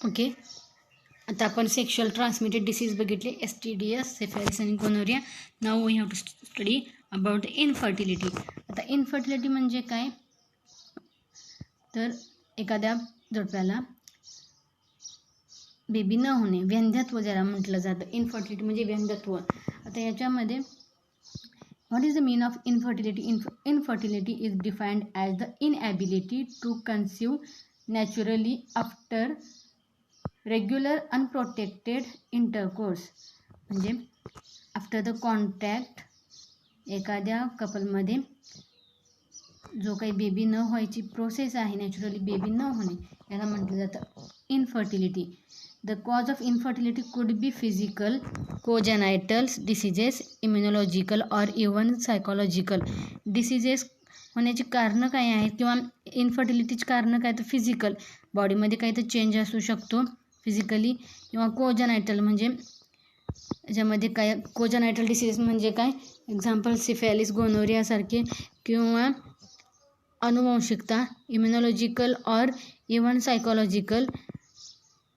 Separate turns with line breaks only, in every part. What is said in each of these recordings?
Okay, आता आपण sexual transmitted disease बघितले, STDs, सिफिलिस आणि gonorrhoea. Now we have to study about infertility. आता इनफर्टिलिटी म्हणजे काय, तर एखाद्या जोडप्याला बेबी न होणे, व्यंध्यत्व ज्याला म्हटलं जातं. इनफर्टिलिटी म्हणजे व्यंध्यत्व. आता याच्यामध्ये what is the mean of infertility? Infertility is defined as the inability to conceive naturally after regular unprotected intercourse. म्हणजे आफ्टर द कॉन्टॅक्ट एखाद्या कपलमध्ये जो काही बेबी न व्हायची प्रोसेस आहे, नॅचरली बेबी न होणे, याला म्हटलं जातं infertility. The cause of infertility could be physical, congenital diseases, immunological और इवन सायकोलॉजिकल. डिसीजेस होण्याची कारणं काय आहेत किंवा इनफर्टिलिटीची कारणं काय, तर फिजिकल, बॉडीमध्ये काही तर चेंज असू शकतो फिजिकली, किंवा कोजेनायटल म्हणजे ज्यामध्ये काय, कोजेनायटल डिसीज म्हणजे काय, एक्झाम्पल सिफिलिस, गोनोरियासारखे, किंवा अनुवंशिकता, इम्युनॉलॉजिकल और इवन सायकोलॉजिकल,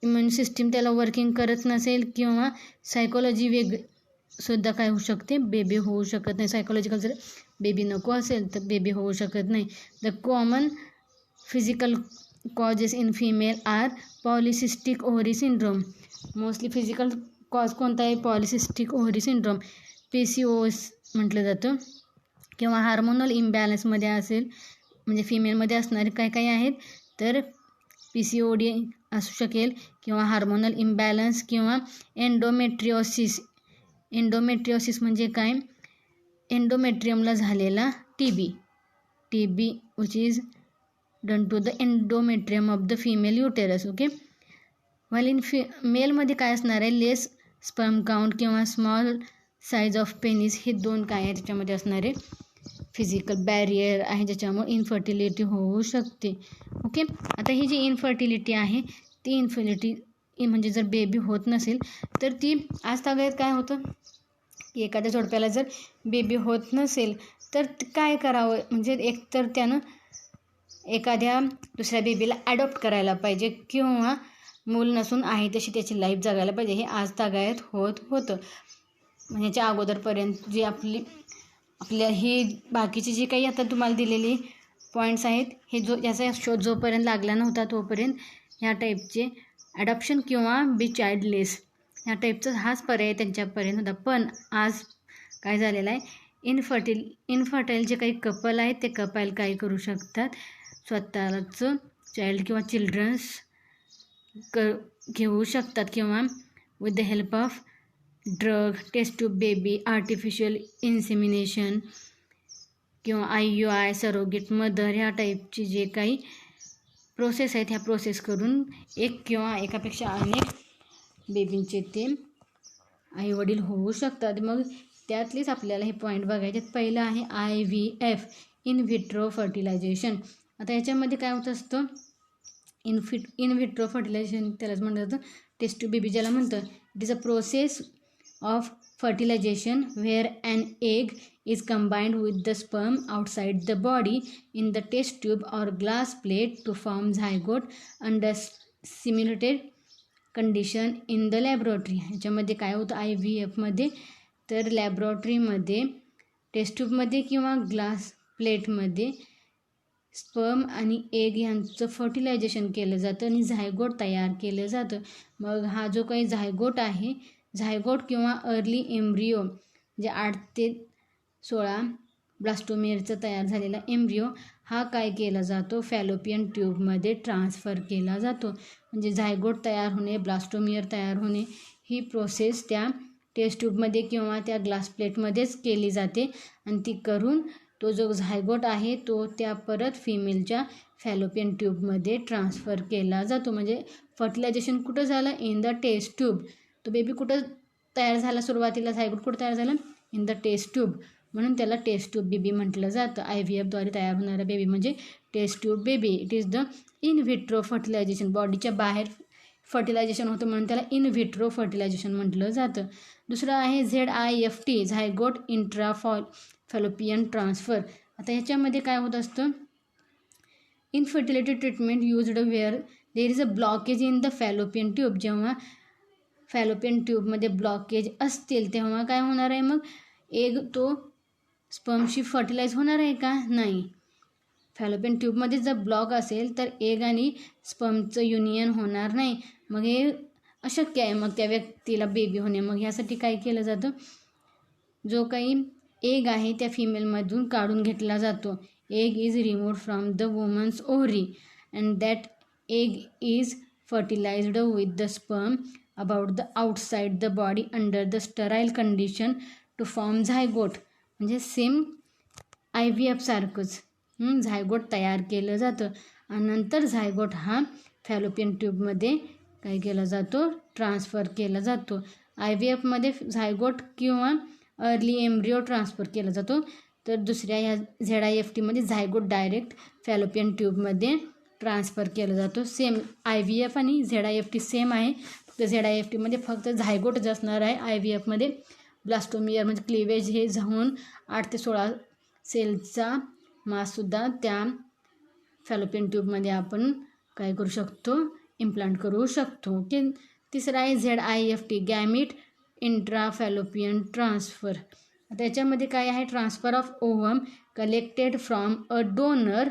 इम्युन सिस्टीम त्याला वर्किंग करत नसेल, किंवा सायकोलॉजी सुद्धा काय होऊ शकते, बेबी होऊ शकत नाही. सायकोलॉजिकल जर बेबी नको असेल तर बेबी होऊ शकत नाही. The common physical causes in female are polycystic ovary syndrome. Mostly physical cause कोणता आहे, पॉलिसिस्टिक ओव्हरी सिंड्रोम, PCOS म्हटलं जातं. किंवा हार्मोनल इम्बॅलन्समध्ये असेल, म्हणजे फिमेलमध्ये असणारे काय काय आहेत, तर PCOD असू शकेल, किंवा हार्मोनल इम्बॅलन्स, किंवा एंडोमेट्रिओसिस. एंडोमेट्रिओसिस म्हणजे काय, एंडोमेट्रियमला झालेला TB which is done to the endometrium of the female uterus. Okay, while in मेलमध्ये काय असणार आहे, लेस स्पर्म काउंट किंवा स्मॉल साईज ऑफ पेनिस, हे दोन काय आहे त्याच्यामध्ये असणारे फिजिकल बॅरियर आहे ज्याच्यामुळे इनफर्टिलिटी होऊ शकते. ओके, आता ही जी इनफर्टिलिटी आहे ती इनफर्टिलिटी म्हणजे जर बेबी होत नसेल तर ती आज तागायत काय होतं की एखाद्या जोडप्याला जर बेबी होत नसेल तर काय करावं, म्हणजे एकतर त्यानं एखाद्या दुसऱ्या बेबीला ॲडॉप्ट करायला पाहिजे, किंवा मूल नसून आहे तशी त्याची लाईफ जगायला पाहिजे. हे आज तागायत होतं. ह्याच्या अगोदरपर्यंत जी आपल्या हे बाकीचे जे काही आता तुम्हाला दिलेले पॉईंट्स आहेत, हे याचा शोध जोपर्यंत लागला नव्हता तोपर्यंत ह्या टाईपचे ॲडॉप्शन किंवा बी चाइल्डलेस ह्या टाईपचा हाच पर्याय त्यांच्यापर्यंत होता. पण आज काय झालेलं आहे, इनफर्टाईल जे काही कपल आहेत ते कपल काय करू शकतात, स्वतःचं चाइल्ड किंवा चिल्ड्रन्स घेऊ शकतात, किंवा with the help of drug, test tube baby, artificial insemination, किंवा IUI, सरोगेट मदर, ह्या टाईपची जे काही प्रोसेस आहेत ह्या प्रोसेस करून एक किंवा एकापेक्षा अनेक बेबींचे ते आईवडील होऊ शकतात. मग त्यातलेच आपल्याला हे पॉईंट बघायचे. पहिलं आहे IVF, इन व्हिट्रो फर्टिलायझेशन. आता याच्यामध्ये काय होत असतं, इन व्हिट्रो फर्टिलायझेशन त्यालाच म्हणलं जातं टेस्ट ट्यूब बेबी ज्याला म्हणतं. It is a process of fertilization where an egg is combined with the sperm outside the body in the test tube or glass plate to form zygote under simulated condition in the laboratory. ह्याच्यामध्ये काय होतं IVF मध्ये, तर लॅबोरेटरीमध्ये taste ट्यूबमध्ये किंवा glass प्लेटमध्ये sperm आणि egg यांचं fertilisation केलं जातं आणि झायगोट तयार केलं जातं. मग हा जो काही झायगोट आहे, झायगोट किंवा अर्ली एम्ब्रिओ जे 8 ते 16 ब्लास्टोमियरचा तयार झालेला एम्ब्रिओ हा काय केला जातो, फॅलोपियन ट्यूबमध्ये ट्रान्सफर केला जातो. म्हणजे झायगोट तयार होणे, ब्लास्टोमियर तयार होणे ही प्रोसेस त्या टेस्ट ट्यूबमध्ये किंवा त्या ग्लास प्लेटमध्येच केली जाते, आणि ती करून तो जो झायगोट आहे तो त्या परत फिमेलच्या फॅलोपियन ट्यूबमध्ये ट्रान्सफर केला जातो. म्हणजे फर्टिलायझेशन कुठं झालं, इन द टेस्ट ट्यूब. तो बेबी कुठं तयार झाला, सुरुवातीला झायगोट कुठं तयार झालं, इन द टेस्ट ट्यूब, म्हणून त्याला टेस्ट ट्यूब बेबी म्हटलं जातं. IVFद्वारे तयार होणारा बेबी म्हणजे test tube baby. It is the in vitro fertilisation, बॉडीच्या बाहेर फर्टिलायझेशन होतं म्हणून त्याला इन व्हिट्रो फर्टिलायझेशन म्हटलं जातं. दुसरं आहे ZIFT, zygote intra fallopian transfer. आता ह्याच्यामध्ये काय होत असतं, infertility treatment used where there is a blockage in the fallopian tube. जेव्हा फॅलोपियन ट्यूबमध्ये ब्लॉकेज असतील तेव्हा काय होणार आहे, मग एग तो स्पर्मशी फर्टिलाइज होणार आहे का, नाही. फॅलोपियन ट्यूबमध्ये जर ब्लॉक असेल तर एग आणि स्पर्मचं युनियन होणार नाही. मग हे अशक्य आहे मग त्या व्यक्तीला बेबी होणे. मग ह्यासाठी काय केलं जातं, जो काही एग आहे त्या फिमेलमधून काढून घेतला जातो. Egg is removed from the woman's ovary and that egg is fertilised with the sperm about the outside the body under the sterile condition to form zygote. म्हणजे सेम IVF सारखंच झायगोट तयार केलं जातं आणि नंतर झायगोट हा fallopian ट्यूबमध्ये काय केला जातो, ट्रान्सफर केला जातो. IVFमध्ये झायगोट किंवा अर्ली एम्ब्रिओ ट्रान्सफर केला जातो, तर दुसऱ्या ह्या ZIFTमध्ये झायगोट डायरेक्ट फॅलोपियन ट्यूबमध्ये ट्रान्सफर केला जातो. सेम IVF आणि ZIFT सेम आहे, फक्त ZIFTमध्ये फक्त झायगोटच असणार आहे. IVFमध्ये ब्लास्टोमियर म्हणजे क्लिवेज हे जाऊन 8 ते 16 सेलचा माससुद्धा त्या फॅलोपियन ट्यूबमध्ये आपण काय करू शकतो, इम्प्लांट करू शकतो. ओके. तिसरा आहे ZIFT गॅमिट इंट्राफॅलोपियन ट्रान्सफर. त्याच्यामध्ये काय आहे, transfer of ovum collected from a donor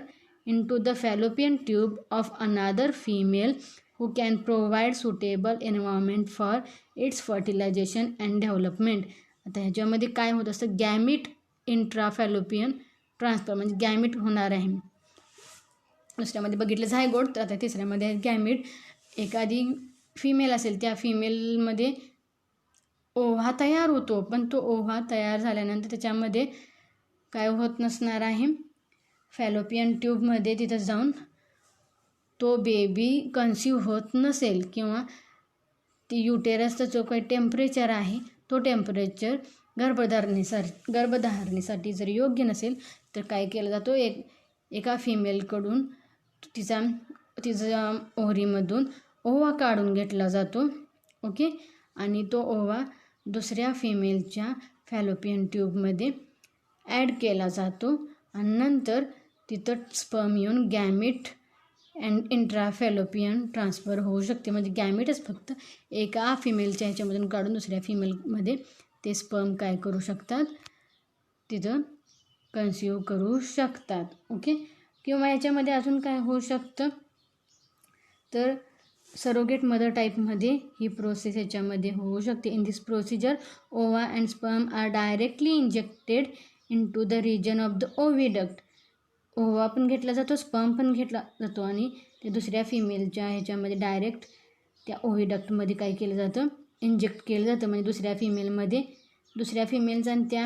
into the fallopian tube of another female who can provide suitable environment for its fertilization and development. आता ह्याच्यामध्ये काय होत असतं, गॅमिट इंट्राफॅलोपियन ट्रान्सफर म्हणजे गॅमिट होणार आहे. दुसऱ्यामध्ये बघितलं झायगोट, तर आता तिसऱ्यामध्ये गॅमिट. एखादी फिमेल असेल त्या फिमेलमध्ये ओव्हा तयार होतो, पण तो ओव्हा तयार झाल्यानंतर त्याच्यामध्ये काय होत नसणार आहे, फॅलोपियन ट्यूबमध्ये तिथं जाऊन तो बेबी कन्सीव्ह होत नसेल किंवा ती युटेरसचं जो काही टेम्परेचर आहे तो टेम्परेचर गर्भधारणेसाठी जर योग्य नसेल तर काय केलं जातो, एका फिमेलकडून तिचा ओव्हरीमधून ओव्हा काढून घेतला जातो. ओके. आणि तो ओव्हा दुसऱ्या फिमेलच्या फॅलोपियन ट्यूबमध्ये ॲड केला जातो आणि नंतर तिथं स्पर्म येऊन गॅमिट अँड इंट्राफॅलोपियन ट्रान्सफर होऊ शकते. म्हणजे गॅमिटच फक्त एका फिमेलच्या ह्याच्यामधून काढून दुसऱ्या फिमेलमध्ये ते स्पर्म काय करू शकतात, तिथं कन्सिव्ह करू शकतात. ओके. किंवा याच्यामध्ये अजून काय होऊ शकतं, तर सरोगेट मदर टाईपमध्ये ही प्रोसेस याच्यामध्ये होऊ शकते. In this procedure ova and sperm are directly injected into the region of the oviduct. Ova पण घेतला जातो, स्पर्म पण घेतला जातो आणि ते दुसऱ्या फिमेलच्या ह्याच्यामध्ये डायरेक्ट त्या ओव्हिडक्टमध्ये काय केलं जातं, इंजेक्ट केलं जातं. म्हणजे दुसऱ्या फिमेलचा आणि त्या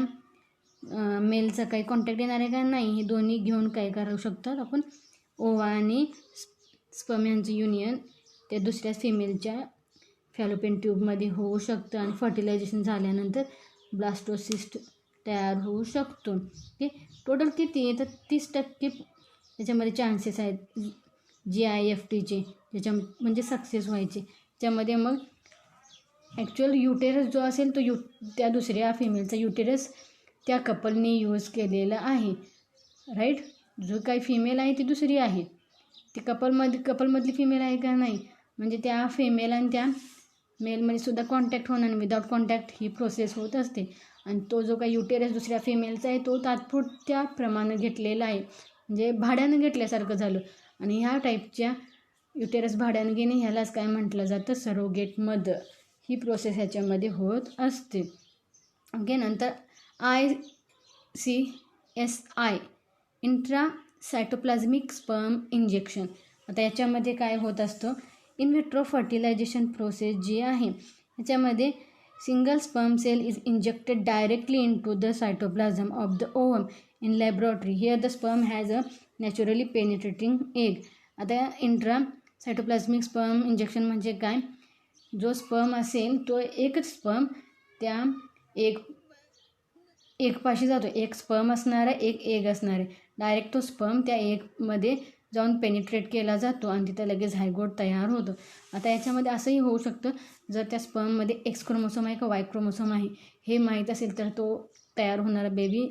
मेलचा काही कॉन्टॅक्ट येणार आहे का, नाही. हे दोन्ही घेऊन काय करू शकतात आपण, ओव्हा आणि स्पर्म यांचं युनियन त्या दुसऱ्या फिमेलच्या फॅलोपियन ट्यूबमध्ये होऊ शकतं आणि फर्टिलायझेशन झाल्यानंतर ब्लास्टोसिस्ट तयार होऊ शकतो. ओके. टोटल किती आहे, तर 30% त्याच्यामध्ये चान्सेस आहेत GIFTचे, त्याच्या म्हणजे सक्सेस व्हायचे. त्यामध्ये मग ॲक्च्युअल युटेरस जो असेल तो त्या दुसऱ्या फिमेलचा युटेरस त्या कपलने यूज केलेला आहे, राईट. जो काही फिमेल आहे ती दुसरी आहे, ती कपलमधली फिमेल आहे का, नाही. म्हणजे त्या फिमेल आणि त्या मेलमध्ये सुद्धा कॉन्टॅक्ट होणार नाही, विदाउट कॉन्टॅक्ट ही प्रोसेस होत असते. आणि तो जो काही युटेरस दुसऱ्या फिमेलचा आहे तो तात्पुरत्या प्रमाणे घेतलेला आहे, म्हणजे भाड्यानं घेतल्यासारखं झालं. आणि ह्या टाईपच्या युटेरस भाड्यानं घेणे ह्यालाच काय म्हटलं जातं, सरोगेट मदर. ही प्रोसेस ह्याच्यामध्ये होत असते. ओके. नंतर ICSI इंट्रासायटोप्लाझ्मिक स्पर्म इंजेक्शन. आता याच्यामध्ये काय होत असतं, इन विट्रो फर्टिलायझेशन प्रोसेस जी आहे ह्याच्यामध्ये single sperm cell is injected directly into the cytoplasm of the ovum in laboratory. Here the sperm has a naturally penetrating egg. आता इंट्रासायटोप्लाझ्मिक स्पर्म इंजेक्शन म्हणजे काय, जो स्पर्म असेल तो एकच स्पर्म त्या एकपाशी जातो, एक स्पर्म असणार आहे, एक एग असणार आहे. डायरेक्ट तो स्पर्म त्या एगमध्ये जाऊन पेनिट्रेट केला जातो आणि तिथं लगेच झायगोट तयार होतं. आता याच्यामध्ये असंही होऊ शकतं, जर त्या स्पर्ममध्ये X क्रोमोसोम आहे का Y क्रोमोसोम आहे हे माहीत असेल तर तो तयार होणारा बेबी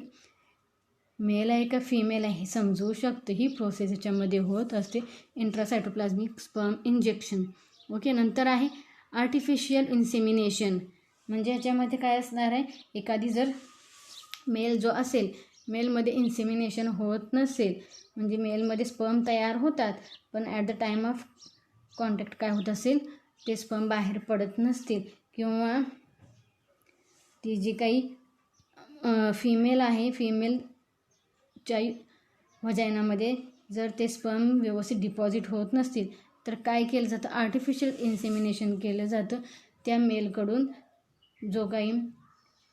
मेल आहे का फिमेल आहे समजू शकते. ही प्रोसेस याच्यामध्ये होत असते, इंट्रासायटोप्लाझ्मिक स्पर्म इंजेक्शन. ओके. नंतर आहे आर्टिफिशियल इन्सेमिनेशन. म्हणजे याच्यामध्ये काय असणार आहे, एखादी जर मेल जो असेल, मेलमध्ये इन्सेमिनेशन होत नसेल, म्हणजे मेलमध्ये स्पर्म तयार होतात पण at the time of contact काय होत असेल, ते स्पर्म बाहेर पडत नसतील, किंवा ती जी काही फिमेल आहे, फिमेलच्या व्हजायनामध्ये जर ते स्पर्म व्यवस्थित डिपॉझिट होत नसतील, तर काय केलं जातं, आर्टिफिशियल इन्सेमिनेशन केलं जातं. त्या मेलकडून जो काही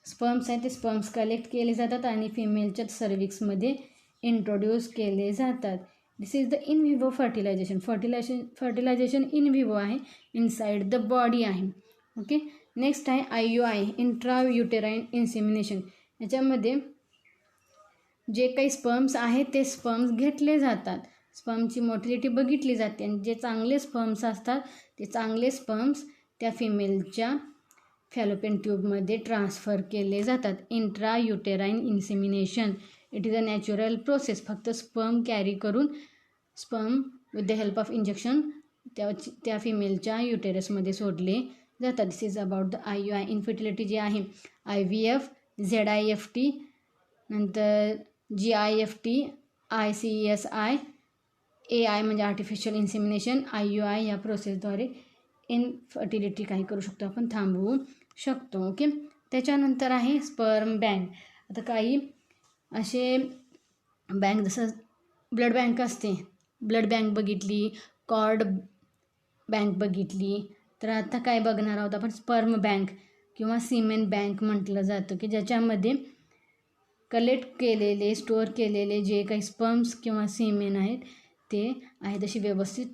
स्पर्म्स आहेत ते स्पर्म्स कलेक्ट केले जातात आणि फिमेलच्या सर्विक्समध्ये इंट्रोड्यूस केले जातात. This is the in vivo fertilization in vivo आहे, इनसाइड द बॉडी आहे. ओके. नेक्स्ट आहे IUI, इंट्रायुटेराइन इन्सेमिनेशन. याच्यामध्ये जे काही स्पर्म्स आहेत ते स्पर्म्स घेतले जातात, स्पर्मची मोटिलिटी बघितली जाते आणि जे चांगले स्पर्म्स असतात ते चांगले स्पर्म्स त्या फिमेलच्या फॅलोपियन ट्यूबमध्ये ट्रान्सफर केले जातात. Intrauterine insemination it is a natural process. फक्त स्पर्म कॅरी करून sperm with the help of injection त्या फिमेलच्या युटेरसमध्ये सोडले जातात. This is about the IUI. Infertility जी आहे IVF, ZIFT, नंतर GIFT, ICSI, AI म्हणजे आर्टिफिशियल इन्सेमिनेशन, IUI या प्रोसेसद्वारे इनफर्टिलिटी काही करू शकतो, आपण थांबवू शकतो. ओके. त्याच्यानंतर आहे स्पर्म बँक. आता काही असे बँक, जसं ब्लड बँक असते, ब्लड बँक बघितली, कॉर्ड बँक बघितली, तर आता काय बघणार आहोत आपण, स्पर्म बँक किंवा सीमेन बँक म्हटलं जातं, की ज्याच्यामध्ये कलेक्ट केलेले, स्टोअर केलेले जे काही स्पर्म्स किंवा सीमेन आहेत ते आहे तशी व्यवस्थित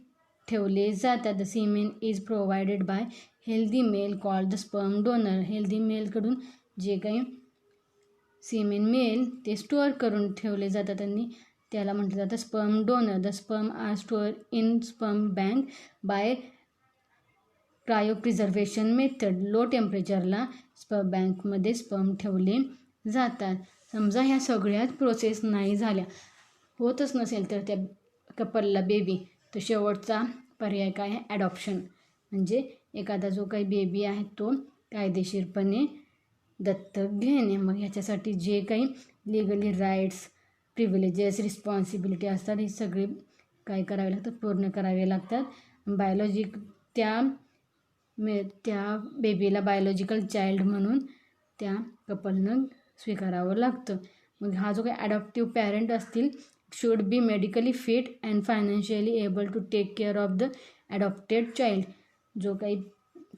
ठेवले जातात. The semen is provided by healthy male called the sperm donor. Healthy मेलकडून जे काही सीमेन मेल ते स्टोअर करून ठेवले जातात आणि त्याला म्हटलं जातं sperm donor. The sperm are store in sperm bank by cryopreservation method. Low टेम्परेचरला स्पर्म बँकमध्ये स्पर्म ठेवले जातात. समजा ह्या सगळ्याच प्रोसेस नाही झाल्या, होतच नसेल तर त्या कपलला बेबी, तर शेवटचा पर्याय काय आहे, ॲडॉप्शन. म्हणजे एखादा जो काही बेबी आहे तो कायदेशीरपणे दत्तक घेणे. मग ह्याच्यासाठी जे काही लिगली राईट्स, प्रिव्हिलेजेस, रिस्पॉन्सिबिलिटी असतात हे सगळे काय करावे लागतात, पूर्ण करावे लागतात. त्या बेबीला बायोलॉजिकल चाइल्ड म्हणून त्या कपलनं स्वीकारावं लागतं. मग हा जो काही ॲडॉप्टिव्ह पॅरेंट असतील should be medically fit and financially able to take care of the adopted child. जो काही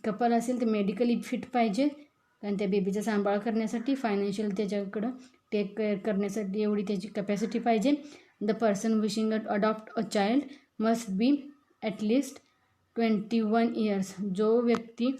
कपल असेल ते मेडिकली फिट पाहिजे, कारण त्या बेबीचा सांभाळ करण्यासाठी, फायनान्शियल त्याच्याकडं टेक केअर करण्यासाठी एवढी त्याची कॅपॅसिटी पाहिजे. The person wishing adopt a child must be at least 21 years. जो व्यक्ती